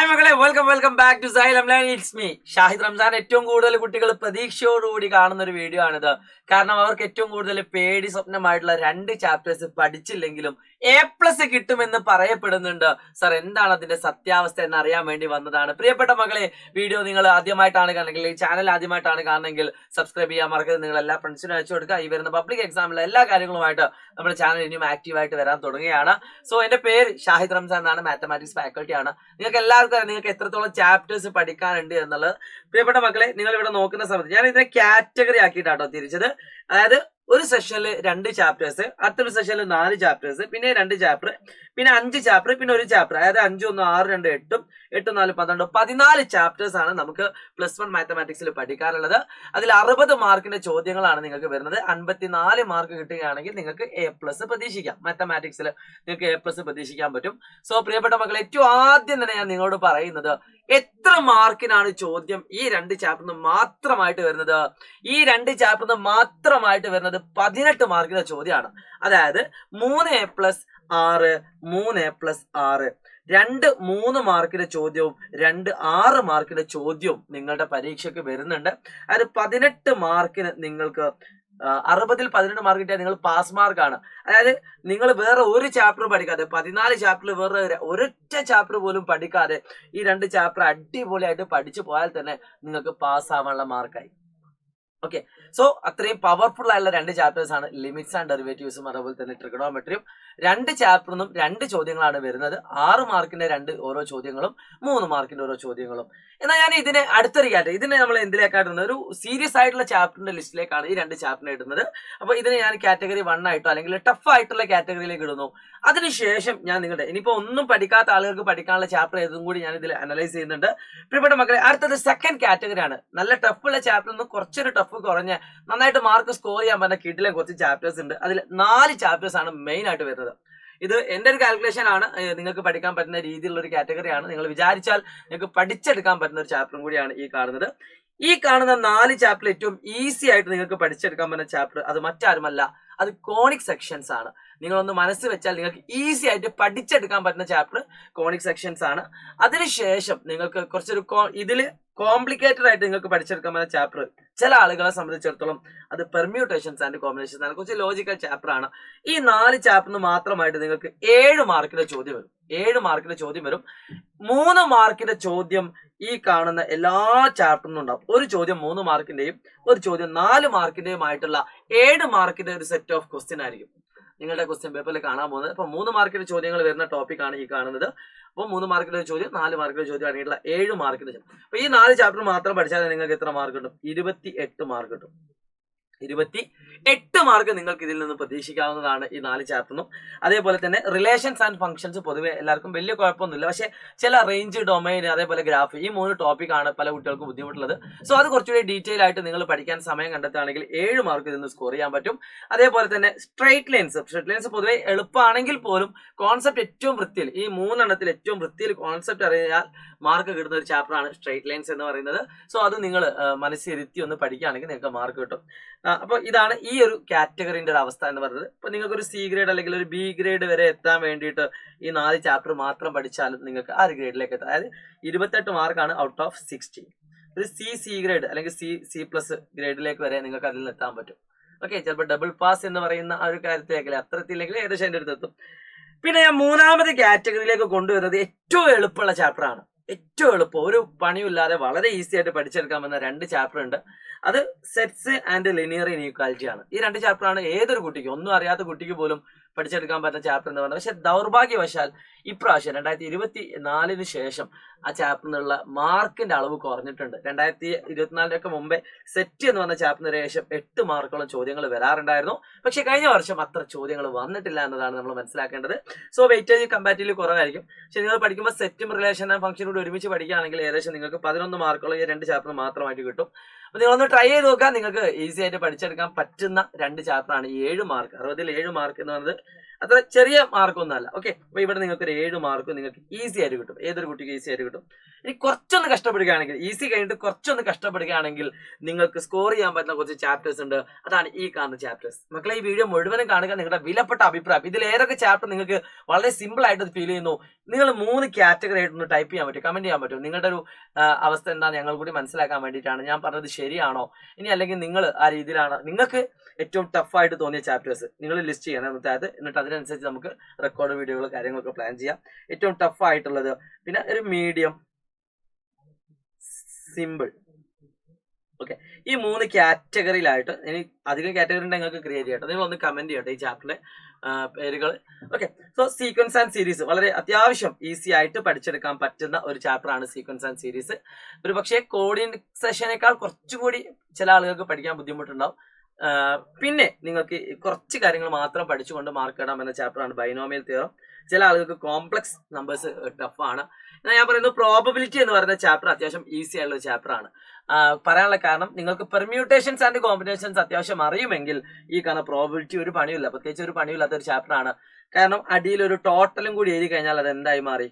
Hi മക്കളെ, welcome back to Xylem online. It's me Shahid Ramzan. ഏറ്റവും കൂടുതൽ കുട്ടികൾ പ്രതീക്ഷയോടുകൂടി കാണുന്ന ഒരു വീഡിയോ ആണിത്. കാരണം അവർക്ക് ഏറ്റവും കൂടുതൽ പേടി സ്വപ്നമായിട്ടുള്ള 2 ചാപ്റ്റേഴ്സ് പഠിച്ചില്ലെങ്കിലും A+ കിട്ടുമെന്ന് പറയപ്പെടുന്നുണ്ട്. സർ, എന്താണ് അതിന്റെ സത്യാവസ്ഥ എന്ന് അറിയാൻ വേണ്ടി വന്നതാണ്. പ്രിയപ്പെട്ട മക്കളെ, വീഡിയോ നിങ്ങൾ ആദ്യമായിട്ടാണ് കാണുന്നെങ്കിൽ, ഈ ചാനൽ ആദ്യമായിട്ടാണ് കാണുന്നെങ്കിൽ സബ്സ്ക്രൈബ് ചെയ്യാൻ മറക്കരുത്. നിങ്ങൾ എല്ലാ ഫ്രണ്ട്സിനും അയച്ചു കൊടുക്കുക. ഈ വരുന്ന പബ്ലിക് എക്സാമിലെ എല്ലാ കാര്യങ്ങളുമായിട്ട് നമ്മുടെ ചാനൽ ഇനിയും ആക്റ്റീവായിട്ട് വരാൻ തുടങ്ങുകയാണ്. സോ എന്റെ പേര് ഷാഹിദ് റംസാൻ എന്നാണ്, മാത്തമാറ്റിക്സ് ഫാക്കൽറ്റി ആണ്. നിങ്ങൾക്ക് എല്ലാവർക്കും അറിയാം നിങ്ങൾക്ക് എത്രത്തോളം ചാപ്റ്റേഴ്സ് പഠിക്കാനുണ്ട് എന്നുള്ളത്. പ്രിയപ്പെട്ട മക്കളെ, നിങ്ങൾ ഇവിടെ നോക്കുന്ന സമയത്ത് ഞാൻ ഇതിനെ കാറ്റഗറി ആക്കിയിട്ടാട്ടോ തിരിച്ചത്. അതായത് ഒരു സെഷനിൽ 2 ചാപ്റ്റേഴ്സ്, അടുത്തൊരു സെഷനിൽ 4 ചാപ്റ്റേഴ്സ്, പിന്നെ 2 ചാപ്റ്റർ, പിന്നെ 5 ചാപ്റ്റർ, പിന്നെ ഒരു ചാപ്റ്റർ. അതായത് 5 1 6 2 8 8 4 12 14 ചാപ്റ്റേഴ്സ് ആണ് നമുക്ക് +1 മാത്തമാറ്റിക്സിൽ പഠിക്കാനുള്ളത്. അതിൽ 60 മാർക്കിന്റെ ചോദ്യങ്ങളാണ് നിങ്ങൾക്ക് വരുന്നത്. 54 മാർക്ക് കിട്ടുകയാണെങ്കിൽ നിങ്ങൾക്ക് A+ പ്രതീക്ഷിക്കാം. മാത്തമാറ്റിക്സിൽ നിങ്ങൾക്ക് A+ പ്രതീക്ഷിക്കാൻ പറ്റും. സോ പ്രിയപ്പെട്ട മക്കളെ, ഏറ്റവും ആദ്യം തന്നെ ഞാൻ നിങ്ങളോട് പറയുന്നത്, എത്ര മാർക്കിനാണ് ചോദ്യം ഈ 2 ചാപ്റ്ററിന് മാത്രമായിട്ട് വരുന്നത്? ഈ 2 ചാപ്റ്ററിന് മാത്രമായിട്ട് വരുന്നത് 18 മാർക്കിന്റെ ചോദ്യമാണ്. അതായത് 3A+6 3A+6 2 3 മാർക്കിന്റെ ചോദ്യവും 2 6 മാർക്കിന്റെ ചോദ്യവും നിങ്ങളുടെ പരീക്ഷയ്ക്ക് വരുന്നുണ്ട്. അതായത് 18 മാർക്കിന് നിങ്ങൾക്ക് 60-ൽ 18 മാർക്ക് കിട്ടിയാൽ നിങ്ങൾ പാസ് മാർക്കാണ്. അതായത് നിങ്ങൾ വേറെ ഒരു ചാപ്റ്റർ പഠിക്കാതെ, 14 ചാപ്റ്ററിൽ വേറെ ഒരൊറ്റ ചാപ്റ്റർ പോലും പഠിക്കാതെ ഈ 2 ചാപ്റ്റർ അടിപൊളിയായിട്ട് പഠിച്ചു പോയാൽ തന്നെ നിങ്ങൾക്ക് പാസ് ആവാനുള്ള മാർക്കായി. ഓക്കെ, സോ അത്രയും പവർഫുൾ ആയുള്ള 2 ചാപ്റ്റേഴ്സ് ആണ് ലിമിറ്റ്സ് ആൻഡ് ഡെറിവേറ്റീവ്സും അതുപോലെ തന്നെ ട്രിഗണോമെട്രിയും. 2 ചാപ്റ്ററിനും 2 ചോദ്യങ്ങളാണ് വരുന്നത്. 6 മാർക്കിന്റെ 2 ഓരോ ചോദ്യങ്ങളും, 3 മാർക്കിന്റെ ഓരോ ചോദ്യങ്ങളും. എന്നാൽ ഞാൻ ഇതിനെ അടുത്തൊരു കാറ്റഗറി, ഇതിനെ നമ്മൾ എന്തിലേക്കാണ് ഇടുന്നത്? ഒരു സീരിയസ് ആയിട്ടുള്ള ചാപ്റ്ററിന്റെ ലിസ്റ്റിലേക്കാണ് ഈ 2 ചാപ്റ്ററിനെ ഇടുന്നത്. അപ്പൊ ഇതിനെ ഞാൻ കാറ്റഗറി 1 ആയിട്ടോ അല്ലെങ്കിൽ ടഫ് ആയിട്ടുള്ള കാറ്റഗറിയിലേക്ക് ഇടുന്നു. അതിനുശേഷം ഞാൻ നിങ്ങളുടെ ഇനിയിപ്പോ ഒന്നും പഠിക്കാത്ത ആളുകൾക്ക് പഠിക്കാനുള്ള ചാപ്റ്റർ ഏതും കൂടി ഞാൻ ഇതിൽ അനലൈസ് ചെയ്യുന്നുണ്ട്. പ്രിയപ്പെട്ട മക്കളെ, അടുത്തത് സെക്കൻഡ് കാറ്റഗറി ആണ്. നല്ല ടഫുള്ള ചാപ്റ്റർ നിന്ന് കുറച്ചൊരു ടഫ് കുറഞ്ഞ് നന്നായിട്ട് മാർക്ക് സ്കോർ ചെയ്യാൻ പറ്റുന്ന കിഡിലെ കുറച്ച് ചാപ്റ്റേഴ്സ് ഉണ്ട്. അതിൽ 4 ചാപ്റ്റേഴ്സ് ആണ് മെയിൻ ആയിട്ട് വരുന്നത്. ഇത് എന്റെ ഒരു കാൽക്കുലേഷൻ ആണ്. നിങ്ങൾക്ക് പഠിക്കാൻ പറ്റുന്ന രീതിയിലുള്ള ഒരു കാറ്റഗറിയാണ്. നിങ്ങൾ വിചാരിച്ചാൽ നിങ്ങൾക്ക് പഠിച്ചെടുക്കാൻ പറ്റുന്ന ഒരു ചാപ്റ്ററും കൂടിയാണ് ഈ കാണുന്നത്. ഈ കാണുന്ന 4 ചാപ്റ്റർ ഏറ്റവും ഈസി ആയിട്ട് നിങ്ങൾക്ക് പഠിച്ചെടുക്കാൻ പറ്റുന്ന ചാപ്റ്റർ അത് മറ്റാരുമല്ല, അത് കോണിക് സെക്ഷൻസ് ആണ്. നിങ്ങളൊന്ന് മനസ്സ് വെച്ചാൽ നിങ്ങൾക്ക് ഈസി ആയിട്ട് പഠിച്ചെടുക്കാൻ പറ്റുന്ന ചാപ്റ്റർ കോണിക് സെക്ഷൻസ് ആണ്. അതിനുശേഷം നിങ്ങൾക്ക് കുറച്ചൊരു ഇതില് കോംപ്ലിക്കേറ്റഡ് ആയിട്ട് നിങ്ങൾക്ക് പഠിച്ചെടുക്കാൻ പറ്റുന്ന ചാപ്റ്റർ ചില ആളുകളെ സംബന്ധിച്ചിടത്തോളം അത് പെർമ്യൂട്ടേഷൻസ് ആൻഡ് കോമ്പിനേഷൻസ് ആണ്. കുറച്ച് ലോജിക്കൽ ചാപ്റ്റർ ആണ്. ഈ 4 ചാപ്റ്ററിന് മാത്രമായിട്ട് നിങ്ങൾക്ക് 7 മാർക്കിന്റെ ചോദ്യം വരും. 7 മാർക്കിന്റെ ചോദ്യം വരും. 3 മാർക്കിന്റെ ചോദ്യം ഈ കാണുന്ന എല്ലാ ചാപ്റ്ററിനും ഉണ്ടാവും. ഒരു ചോദ്യം 3 മാർക്കിന്റെയും ഒരു ചോദ്യം 4 മാർക്കിന്റെയും ആയിട്ടുള്ള 7 മാർക്കിന്റെ ഒരു സെറ്റ് ഓഫ് ക്വസ്റ്റ്യൻ ആയിരിക്കും നിങ്ങളുടെ ക്വസ്റ്റ്യൻ പേപ്പറിൽ കാണാൻ പോകുന്നത്. അപ്പൊ 3 മാർക്കിന്റെ ചോദ്യങ്ങൾ വരുന്ന ടോപ്പിക് ആണ് ഈ കാണുന്നത്. അപ്പോൾ 3 മാർക്കിന്റെ ചോദ്യം, 4 മാർക്കിന്റെ ചോദ്യം അടങ്ങിയിട്ടുള്ള 7 മാർക്കിന്റെ ചോദ്യം. അപ്പൊ ഈ 4 ചാപ്റ്റർ മാത്രം പഠിച്ചാൽ നിങ്ങൾക്ക് എത്ര മാർക്ക് കിട്ടും? 28 മാർക്ക് കിട്ടും. 28 മാർക്ക് നിങ്ങൾക്ക് ഇതിൽ നിന്ന് പ്രതീക്ഷിക്കാവുന്നതാണ് ഈ 4 ചാപ്റ്ററിനും. അതേപോലെ തന്നെ റിലേഷൻസ് ആൻഡ് ഫംഗ്ഷൻസ് പൊതുവെ എല്ലാവർക്കും വലിയ കുഴപ്പമൊന്നുമില്ല. പക്ഷെ ചില റേഞ്ച്, ഡൊമൈൻ, അതേപോലെ ഗ്രാഫ്, ഈ 3 ടോപ്പിക്കാണ് പല കുട്ടികൾക്കും ബുദ്ധിമുട്ടുള്ളത്. സോ അത് കുറച്ചുകൂടി ഡീറ്റെയിൽ ആയിട്ട് നിങ്ങൾ പഠിക്കാൻ സമയം കണ്ടെത്തുകയാണെങ്കിൽ 7 മാർക്ക് ഇതിൽ നിന്ന് സ്കോർ ചെയ്യാൻ പറ്റും. അതേപോലെ തന്നെ സ്ട്രൈറ്റ് ലൈൻസ് പൊതുവെ എളുപ്പമാണെങ്കിൽ പോലും കോൺസെപ്റ്റ് ഏറ്റവും വൃത്തിയിൽ, ഈ 3 എണ്ണത്തിൽ ഏറ്റവും വൃത്തിയിൽ കോൺസെപ്റ്റ് അറിയാൽ മാർക്ക് കിട്ടുന്ന ഒരു ചാപ്റ്ററാണ് സ്ട്രൈറ്റ് ലൈൻസ് എന്ന് പറയുന്നത്. സോ അത് നിങ്ങൾ മനസ്സിരുത്തി ഒന്ന് പഠിക്കുകയാണെങ്കിൽ നിങ്ങൾക്ക് മാർക്ക് കിട്ടും. അപ്പൊ ഇതാണ് ഈ ഒരു കാറ്റഗറിന്റെ ഒരു അവസ്ഥ എന്ന് പറയുന്നത്. ഇപ്പൊ നിങ്ങൾക്ക് ഒരു C ഗ്രേഡ് അല്ലെങ്കിൽ ഒരു B ഗ്രേഡ് വരെ എത്താൻ വേണ്ടിയിട്ട് ഈ 4 ചാപ്റ്റർ മാത്രം പഠിച്ചാലും നിങ്ങൾക്ക് ആ ഒരു ഗ്രേഡിലേക്ക് എത്താം. അതായത് 28 മാർക്കാണ് ഔട്ട് ഓഫ് 60. ഒരു C ഗ്രേഡ് അല്ലെങ്കിൽ C+ ഗ്രേഡിലേക്ക് വരെ നിങ്ങൾക്ക് അതിൽ നിന്ന് എത്താൻ പറ്റും. ഓക്കെ, ചിലപ്പോൾ ഡബിൾ പാസ് എന്ന് പറയുന്ന ആ ഒരു കാര്യത്തിലേക്ക് അത്രത്തില്ലെങ്കിൽ ഏകദേശം എൻ്റെ അടുത്ത് എത്തും. പിന്നെ ഞാൻ 3ാമത്തെ കാറ്റഗറിയിലേക്ക് കൊണ്ടുവരുന്നത് ഏറ്റവും എളുപ്പമുള്ള ചാപ്റ്റർ ആണ്. ഏറ്റവും എളുപ്പം, ഒരു പണിയില്ലാതെ വളരെ ഈസി ആയിട്ട് പഠിച്ചെടുക്കാൻ പറ്റുന്ന 2 ചാപ്റ്റർ ഉണ്ട്. അത് സെറ്റ്സ് ആൻഡ് ലിനിയർ ഇനീക്വാലിറ്റി ആണ്. ഈ 2 ചാപ്റ്റർ ആണ് ഏതൊരു കുട്ടിക്കും, ഒന്നും അറിയാത്ത കുട്ടിക്ക് പോലും പഠിച്ചെടുക്കാൻ പറ്റുന്ന ചാപ്റ്റർ എന്ന് പറയുന്നത്. പക്ഷെ ദൗർഭാഗ്യവശാൽ ഇപ്രാവശ്യം 2024 ശേഷം ആ ചാപ്റ്ററിനുള്ള മാർക്കിന്റെ അളവ് കുറഞ്ഞിട്ടുണ്ട്. 2024 മുമ്പേ സെറ്റ് എന്ന് പറഞ്ഞ ചാപ്റ്ററിന് ശേഷം 8 മാർക്കോളം ചോദ്യങ്ങൾ വരാറുണ്ടായിരുന്നു. പക്ഷെ കഴിഞ്ഞ വർഷം അത്ര ചോദ്യങ്ങൾ വന്നിട്ടില്ല എന്നതാണ് നമ്മൾ മനസ്സിലാക്കേണ്ടത്. സോ വെയിറ്റേജ് കമ്പാരിറ്റീവ്ലി കുറവായിരിക്കും. പക്ഷെ നിങ്ങൾ പഠിക്കുമ്പോൾ സെറ്റും റിലേഷൻ ആൻഡ് ഫംഗ്ഷനും കൂടി ഒരുമിച്ച് പഠിക്കുകയാണെങ്കിൽ ഏകദേശം നിങ്ങൾക്ക് 11 മാർക്കോളം ഈ 2 ചാപ്റ്റർ മാത്രമായിട്ട് കിട്ടും. അപ്പൊ നിങ്ങളൊന്ന് ട്രൈ ചെയ്ത് നോക്കാം. നിങ്ങൾക്ക് ഈസി ആയിട്ട് പഠിച്ചെടുക്കാൻ പറ്റുന്ന 2 ചാപ്റ്റർ ആണ്. 7 മാർക്ക്, 60-ൽ 7 മാർക്ക് എന്ന് പറയുന്നത് അത്ര ചെറിയ മാർക്കൊന്നും അല്ല. ഓക്കെ, അപ്പൊ ഇവിടെ നിങ്ങൾക്ക് ഒരു 7 മാർക്ക് നിങ്ങൾക്ക് ഈസി ആയിട്ട് കിട്ടും. ഏതൊരു കുട്ടിക്ക് ഈസി ആയിട്ട് കിട്ടും. ഇനി കുറച്ചൊന്ന് കഷ്ടപ്പെടുകയാണെങ്കിൽ, ഈസി കഴിഞ്ഞിട്ട് കുറച്ചൊന്ന് കഷ്ടപ്പെടുകയാണെങ്കിൽ നിങ്ങൾക്ക് സ്കോർ ചെയ്യാൻ പറ്റുന്ന കുറച്ച് ചാപ്റ്റേഴ്സ് ഉണ്ട്. അതാണ് ഈ കാണുന്ന ചാപ്റ്റേഴ്സ്. മക്കളെ, ഈ വീഡിയോ മുഴുവനും കാണുക, നിങ്ങളുടെ വിലപ്പെട്ട അഭിപ്രായം. ഇതിൽ ഏതൊക്കെ ചാപ്റ്റർ നിങ്ങൾക്ക് വളരെ സിമ്പിൾ ആയിട്ട് ഫീൽ ചെയ്യുന്നു, നിങ്ങൾ 3 കാറ്റഗറി ആയിട്ടൊന്ന് ടൈപ്പ് ചെയ്യാൻ പറ്റും, കമന്റ് ചെയ്യാൻ പറ്റും. നിങ്ങളുടെ ഒരു അവസ്ഥ എന്താണെന്ന് ഞങ്ങൾ കൂടി മനസ്സിലാക്കാൻ വേണ്ടിയിട്ടാണ്. ഞാൻ പറഞ്ഞത് ശരിയാണോ, ഇനി അല്ലെങ്കിൽ നിങ്ങൾ ആ രീതിയിലാണ്, നിങ്ങൾക്ക് ഏറ്റവും ടഫായിട്ട് തോന്നിയ ചാപ്റ്റേഴ്സ് നിങ്ങൾ ലിസ്റ്റ് ചെയ്യണം എന്നിട്ട് എന്നിട്ട് അതിനനുസരിച്ച് നമുക്ക് റെക്കോർഡ് വീഡിയോകൾ കാര്യങ്ങളൊക്കെ പ്ലാൻ ചെയ്യാം. ഏറ്റവും ടഫ് ആയിട്ടുള്ളത്, പിന്നെ ഒരു മീഡിയം, സിമ്പിൾ. ഓക്കെ, ഈ 3 കാറ്റഗറിയിലായിട്ട് ഇനി അധികം കാറ്റഗറി ഉണ്ടെങ്കിൽ നിങ്ങൾക്ക് ക്രിയേറ്റ് ചെയ്യട്ടെ. നിങ്ങൾ ഒന്ന് കമന്റ് ചെയ്യട്ടെ ഈ ചാപ്റ്ററിലെ പേരുകൾ. Okay, so sequence and series വളരെ അത്യാവശ്യം ഈസി ആയിട്ട് പഠിച്ചെടുക്കാൻ പറ്റുന്ന ഒരു ചാപ്റ്റർ ആണ് സീക്വൻസ് ആൻഡ് സീരീസ്. ഒരു പക്ഷേ കോഡിംഗ് സെഷനേക്കാൾ കുറച്ചുകൂടി ചില ആളുകൾക്ക് പഠിക്കാൻ ബുദ്ധിമുട്ടുണ്ടാവും. പിന്നെ നിങ്ങൾക്ക് കുറച്ച് കാര്യങ്ങൾ മാത്രം പഠിച്ചുകൊണ്ട് മാർക്ക് ഇടാം എന്ന ചാപ്റ്ററാണ് ബൈനോമിയൽ തിയറം. ചില ആളുകൾക്ക് കോംപ്ലക്സ് നമ്പേഴ്സ് ടഫാണ്. ഞാൻ പറയുന്നത് പ്രോബബിലിറ്റി എന്ന് പറയുന്ന ചാപ്റ്റർ അത്യാവശ്യം ഈസി ആയിട്ടുള്ള ചാപ്റ്റർ ആണ്. പറയാനുള്ള കാരണം, നിങ്ങൾക്ക് പെർമ്യൂട്ടേഷൻസ് ആൻഡ് കോമ്പിനേഷൻസ് അത്യാവശ്യം അറിയുമെങ്കിൽ ഈ കാരണം പ്രോബബിലിറ്റി ഒരു പണിയില്ല, പ്രത്യേകിച്ച് ഒരു പണിയില്ലാത്ത ഒരു ചാപ്റ്റർ ആണ്. കാരണം അടിയിൽ ഒരു ടോട്ടലും കൂടി എഴുതി കഴിഞ്ഞാൽ അത് എന്തായി മാറി,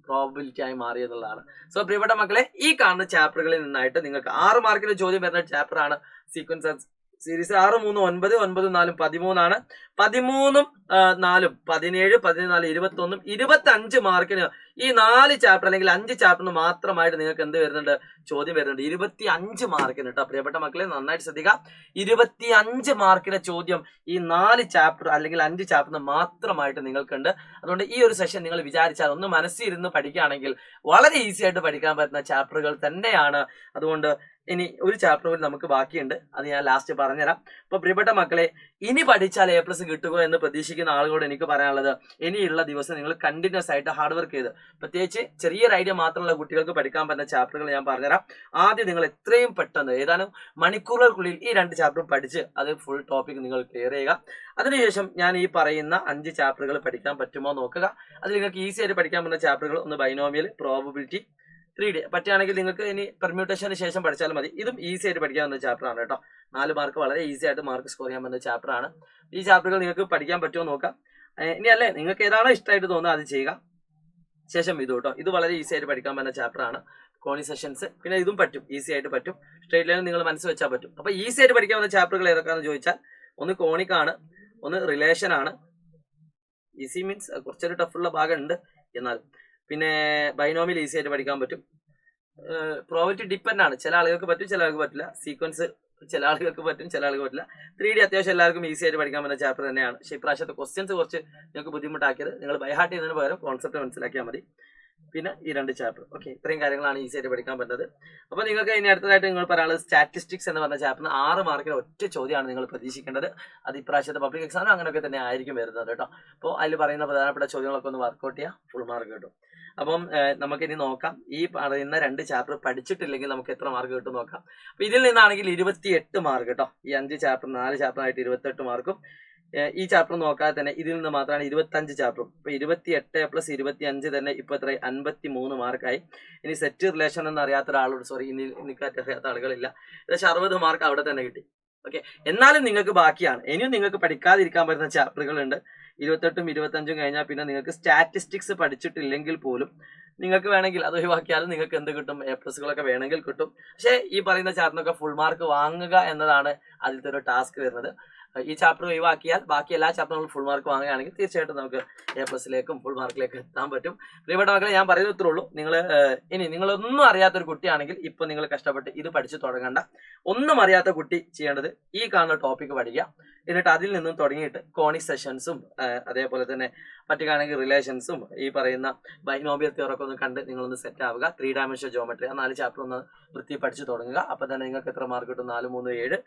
പ്രോബബിലിറ്റി ആയി മാറിയെന്നുള്ളതാണ്. സോ പ്രിയപ്പെട്ട മക്കളെ, ഈ കാണുന്ന ചാപ്റ്ററുകളിൽ നിന്നായിട്ട് നിങ്ങൾക്ക് 6 മാർക്കിന് ചോദ്യം വരുന്ന ചാപ്റ്റർ ആണ് സീക്വൻസ് ആൻഡ് സീരീസ്. 6, 3, 9, 9, 4, 13 ആണ്. 13ഉം 4, 17, 14, 21, 25 മാർക്കിന് ഈ 4 ചാപ്റ്റർ അല്ലെങ്കിൽ 5 ചാപ്റ്ററിന് മാത്രമായിട്ട് നിങ്ങൾക്ക് എന്ത് വരുന്നുണ്ട്, ചോദ്യം വരുന്നുണ്ട്. 25 മാർക്കിന് കേട്ടോ പ്രിയപ്പെട്ട മക്കളെ, നന്നായിട്ട് ശ്രദ്ധിക്കുക. 25 മാർക്കിന്റെ ചോദ്യം ഈ 4 ചാപ്റ്റർ അല്ലെങ്കിൽ 5 ചാപ്റ്ററിന് മാത്രമായിട്ട് നിങ്ങൾക്കുണ്ട്. അതുകൊണ്ട് ഈ ഒരു സെഷൻ നിങ്ങൾ വിചാരിച്ചാൽ ഒന്ന് മനസ്സിരുന്ന് പഠിക്കുകയാണെങ്കിൽ വളരെ ഈസി ആയിട്ട് പഠിക്കാൻ പറ്റുന്ന ചാപ്റ്ററുകൾ തന്നെയാണ്. അതുകൊണ്ട് ഇനി ഒരു ചാപ്റ്റർ കൂടി നമുക്ക് ബാക്കിയുണ്ട്, അത് ഞാൻ ലാസ്റ്റ് പറഞ്ഞുതരാം. അപ്പൊ പ്രിയപ്പെട്ട മക്കളെ, ഇനി പഠിച്ചാൽ A+ കിട്ടുക എന്ന് പ്രതീക്ഷിക്കുന്ന ആളുകളോട് എനിക്ക് പറയാനുള്ളത്, ഇനിയുള്ള ദിവസം നിങ്ങൾ കണ്ടിന്യൂസ് ആയിട്ട് ഹാർഡ് വർക്ക് ചെയ്ത്, പ്രത്യേകിച്ച് ചെറിയൊരു ഐഡിയ മാത്രമുള്ള കുട്ടികൾക്ക് പഠിക്കാൻ പറ്റുന്ന ചാപ്റ്ററുകൾ ഞാൻ പറഞ്ഞുതരാം. ആദ്യം നിങ്ങൾ എത്രയും പെട്ടെന്ന് ഏതാനും മണിക്കൂറുകൾക്കുള്ളിൽ ഈ 2 ചാപ്റ്റർ പഠിച്ച് അത് ഫുൾ ടോപ്പിക് നിങ്ങൾ ക്ലിയർ ചെയ്യുക. അതിനുശേഷം ഞാൻ ഈ പറയുന്ന 5 ചാപ്റ്ററുകൾ പഠിക്കാൻ പറ്റുമോ നോക്കുക. അതിൽ നിങ്ങൾക്ക് ഈസി ആയിട്ട് പഠിക്കാൻ പറ്റുന്ന ചാപ്റ്ററുകൾ ഒന്ന് ബൈനോമിയൽ, പ്രോബബിലിറ്റി, 3D പറ്റുകയാണെങ്കിൽ നിങ്ങൾക്ക് ഇനി പെർമ്യൂട്ടേഷന് ശേഷം പഠിച്ചാലും മതി. ഇതും ഈസി ആയിട്ട് പഠിക്കാവുന്ന ചാപ്റ്റർ ആണ് കേട്ടോ. 4 മാർക്ക് വളരെ ഈസി ആയിട്ട് മാർക്ക് സ്കോർ ചെയ്യാൻ പറ്റുന്ന ചാപ്റ്റർ ആണ്. ഈ ചാപ്റ്ററുകൾ നിങ്ങൾക്ക് പഠിക്കാൻ പറ്റുമോ നോക്കാം. ഇനി അല്ലേ നിങ്ങൾക്ക് ഏതാണോ ഇഷ്ടമായിട്ട് തോന്നുന്നത് അത് ചെയ്യുക. ശേഷം ഇത് കേട്ടോ, ഇത് വളരെ ഈസി ആയിട്ട് പഠിക്കാൻ പറ്റുന്ന ചാപ്റ്റർ ആണ്. കോണി സെഷൻസ്, പിന്നെ ഇതും പറ്റും, ഈസി ആയിട്ട് പറ്റും. സ്ട്രേറ്റ് ലൈൻ നിങ്ങൾ മനസ്സ് വെച്ചാൽ പറ്റും. അപ്പൊ ഈസി ആയിട്ട് പഠിക്കാൻ പറ്റുന്ന ചാപ്റ്ററുകൾ ഏതൊക്കെയാണെന്ന് ചോദിച്ചാൽ, ഒന്ന് കോണിക്കാണ്, ഒന്ന് റിലേഷൻ ആണ്. ഈസി മീൻസ് കുറച്ചൊരു ടഫുള്ള ഭാഗം ഉണ്ട് എന്നാലും. പിന്നെ ബൈനോമിയൽ ഈസി ആയിട്ട് പഠിക്കാൻ പറ്റും. പ്രോബബിലിറ്റി ഡിപ്പെൻഡ് ആണ്, ചില ആളുകൾക്ക് പറ്റും, ചില ആൾക്ക് പറ്റില്ല. സീക്വൻസ് ചില ആളുകൾക്ക് പറ്റും, ചില ആൾക്ക് പറ്റില്ല. 3D അത്യാവശ്യം എല്ലാവർക്കും ഈസി ആയിട്ട് പഠിക്കാൻ പറ്റുന്ന ചാപ്റ്റർ തന്നെയാണ്. പക്ഷേ ഇപ്രാവശ്യത്തെ ക്വസ്റ്റ്യൻസ് കുറച്ച് നിങ്ങൾക്ക് ബുദ്ധിമുട്ടാക്കിയത്, നിങ്ങൾ ബൈഹാർട്ട് ചെയ്യുന്നതിന് പകരം കോൺസെപ്റ്റ് മനസ്സിലാക്കിയാൽ മതി. പിന്നെ ഈ 2 ചാപ്റ്റർ. ഓക്കെ, ഇത്രയും കാര്യങ്ങളാണ് ഈസി ആയിട്ട് പഠിക്കാൻ പറ്റുന്നത്. അപ്പോൾ നിങ്ങൾക്ക് ഇനി അടുത്തതായിട്ട് നിങ്ങൾ പറയാനുള്ളത് സ്റ്റാറ്റിസ്റ്റിക്സ് എന്ന് പറഞ്ഞ ചാപ്റ്ററിന് 6 മാർക്കിന് ഒറ്റ ചോദ്യമാണ് നിങ്ങൾ പ്രതീക്ഷിക്കേണ്ടത്. അത് ഇപ്രാവശ്യത്തെ പബ്ലിക് എക്സാമിനും അങ്ങനെയൊക്കെ തന്നെ ആയിരിക്കും വരുന്നത് കേട്ടോ. അപ്പോൾ അതിൽ പറയുന്ന പ്രധാനപ്പെട്ട ചോദ്യങ്ങളൊക്കെ ഒന്ന് വർക്കൗട്ട് ചെയ്യുക, ഫുൾ മാർക്ക് കിട്ടും. അപ്പം നമുക്കിനി നോക്കാം, ഈ പറയുന്ന 2 ചാപ്റ്റർ പഠിച്ചിട്ടില്ലെങ്കിൽ നമുക്ക് എത്ര മാർക്ക് കിട്ടും നോക്കാം. അപ്പൊ ഇതിൽ നിന്നാണെങ്കിൽ 28 മാർക്ക് കേട്ടോ. ഈ 5 ചാപ്റ്റർ 4 ചാപ്റ്റർ ആയിട്ട് 28 മാർക്കും. ഈ ചാപ്റ്റർ നോക്കാതെ തന്നെ ഇതിൽ നിന്ന് മാത്രമാണ് 25 ചാപ്റ്ററും. ഇപ്പൊ 28 + 25 തന്നെ ഇപ്പൊ എത്ര 53 മാർക്കായി. ഇനി സെറ്റ് റിലേഷൻ എന്ന് അറിയാത്ത ഒരാളോട്, സോറി നിൽക്കാത്ത അറിയാത്ത ആളുകളില്ല, ഏകദേശം 60 മാർക്ക് അവിടെ തന്നെ കിട്ടി. ഓക്കെ, എന്നാലും നിങ്ങൾക്ക് ബാക്കിയാണ്, ഇനിയും നിങ്ങൾക്ക് പഠിക്കാതിരിക്കാൻ പറ്റുന്ന ചാപ്റ്ററുകൾ ഉണ്ട്. 28ഉം 25ഉം കഴിഞ്ഞാൽ പിന്നെ നിങ്ങൾക്ക് സ്റ്റാറ്റിസ്റ്റിക്സ് പഠിച്ചിട്ടില്ലെങ്കിൽ പോലും നിങ്ങൾക്ക് വേണമെങ്കിൽ അത് ഒഴിവാക്കിയാലും നിങ്ങൾക്ക് എന്ത് കിട്ടും, A+കളൊക്കെ വേണമെങ്കിൽ കിട്ടും. പക്ഷേ ഈ പറയുന്ന ചാപ്റ്ററിനൊക്കെ ഫുൾ മാർക്ക് വാങ്ങുക എന്നതാണ് അതിലത്തെ ഒരു ടാസ്ക് വരുന്നത്. ഈ ചാപ്റ്റർ ഒഴിവാക്കിയാൽ ബാക്കി എല്ലാ ചാപ്റ്ററുകളും ഫുൾ മാർക്ക് വാങ്ങുകയാണെങ്കിൽ തീർച്ചയായിട്ടും നമുക്ക് A+ലേക്കും ഫുൾ മാർക്കിലേക്കും എത്താൻ പറ്റും. പ്രിയപ്പെട്ട മക്കളെ, ഞാൻ പറയുന്നത് ഇത്രേ ഉള്ളൂ. ഇനി നിങ്ങളൊന്നും അറിയാത്തൊരു കുട്ടിയാണെങ്കിൽ ഇപ്പൊ നിങ്ങൾ കഷ്ടപ്പെട്ട് ഇത് പഠിച്ചു തുടങ്ങണ്ട. ഒന്നും അറിയാത്ത കുട്ടി ചെയ്യേണ്ടത് ഈ കാണുന്ന ടോപ്പിക് പഠിക്കുക. എന്നിട്ട് അതിൽ നിന്നും തുടങ്ങിയിട്ട് കോണിക് സെഷൻസും അതേപോലെ തന്നെ പറ്റുകയാണെങ്കിൽ റിലേഷൻസും ഈ പറയുന്ന ബൈനോമിയൽ തിയറൊക്കെ ഒന്ന് കണ്ട് നിങ്ങളൊന്ന് സെറ്റ് ആവുക. 3 ഡയമെൻഷൻ ജോമെട്രി ആ 4 ചാപ്റ്റർ ഒന്ന് വൃത്തി പഠിച്ചു തുടങ്ങുക. അപ്പൊ തന്നെ നിങ്ങൾക്ക് എത്ര മാർക്ക് കിട്ടും, 4, 3, 7,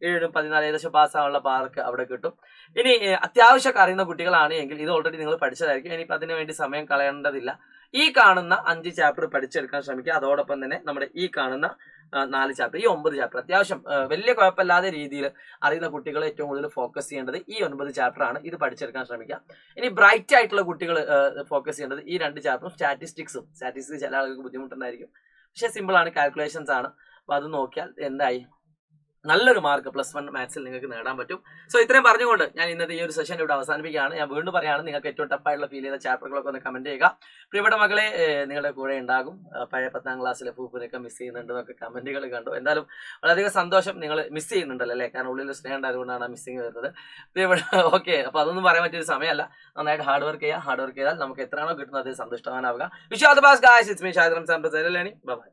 7, 14 ഏകദേശം പാസ്സാവാനുള്ള മാർക്ക് അവിടെ കിട്ടും. ഇനി അത്യാവശ്യം അറിയുന്ന കുട്ടികളാണ് എങ്കിൽ ഇത് ഓൾറെഡി നിങ്ങൾ പഠിച്ചതായിരിക്കും. ഇനിയിപ്പോൾ അതിനു വേണ്ടി സമയം കളയേണ്ടതില്ല. ഈ കാണുന്ന 5 ചാപ്റ്റർ പഠിച്ചെടുക്കാൻ ശ്രമിക്കുക. അതോടൊപ്പം തന്നെ നമ്മുടെ ഈ കാണുന്ന 4 ചാപ്റ്റർ, ഈ 9 ചാപ്റ്റർ അത്യാവശ്യം വലിയ കുഴപ്പമില്ലാത്ത രീതിയിൽ അറിയുന്ന കുട്ടികൾ ഏറ്റവും കൂടുതൽ ഫോക്കസ് ചെയ്യേണ്ടത് ഈ 9 ചാപ്റ്റർ ആണ്. ഇത് പഠിച്ചെടുക്കാൻ ശ്രമിക്കുക. ഇനി ബ്രൈറ്റ് ആയിട്ടുള്ള കുട്ടികൾ ഫോക്കസ് ചെയ്യേണ്ടത് ഈ 2 ചാപ്റ്ററും സ്റ്റാറ്റിസ്റ്റിക്സും. ചില ആളുകൾക്ക് ബുദ്ധിമുട്ടുണ്ടായിരിക്കും, പക്ഷെ സിമ്പിൾ ആണ്, കാൽക്കുലേഷൻസ് ആണ്. അപ്പൊ അത് നോക്കിയാൽ എന്തായി, നല്ലൊരു മാർക്ക് +1 മാത്സിൽ നിങ്ങൾക്ക് നേടാൻ പറ്റും. സോ ഇത്രയും പറഞ്ഞുകൊണ്ട് ഞാൻ ഇന്നത്തെ ഈ ഒരു സെഷൻ ഇവിടെ അവസാനിപ്പിക്കുകയാണ്. ഞാൻ വീണ്ടും പറയുകയാണ്, നിങ്ങൾക്ക് ഏറ്റവും ടഫായിട്ടുള്ള ഫീൽ ചെയ്ത ചാപ്റ്ററുകളൊക്കെ ഒന്ന് കമന്റ് ചെയ്യുക. പ്രിയപ്പെട്ട മക്കളെ, നിങ്ങളുടെ കൂടെ ഉണ്ടാകും. പഴയ 10ാം ക്ലാസ്സിലെ പൂപ്പിനൊക്കെ മിസ് ചെയ്യുന്നുണ്ടെന്നൊക്കെ കമന്റുകൾ കണ്ടു. എന്തായാലും വളരെയധികം സന്തോഷം. നിങ്ങൾ മിസ് ചെയ്യുന്നുണ്ടല്ലോ അല്ലേ? കാരണം ഉള്ളിൽ സ്നേഹം ഉണ്ടായതുകൊണ്ടാണ് മിസ്സിങ് വരുന്നത്. പ്രിയപ്പെട്ട ഓക്കെ, അപ്പോൾ അതൊന്നും പറയാൻ പറ്റിയൊരു സമയമല്ല. നന്നായിട്ട് ഹാർഡ് വർക്ക് ചെയ്യുക. ഹാർഡ് വർക്ക് ചെയ്താൽ നമുക്ക് എത്രയാണോ കിട്ടുന്നത് അതിൽ സന്തുഷ്ടവാനാവുക. Wish you all the best guys. It's me Shahid Ramzan. By.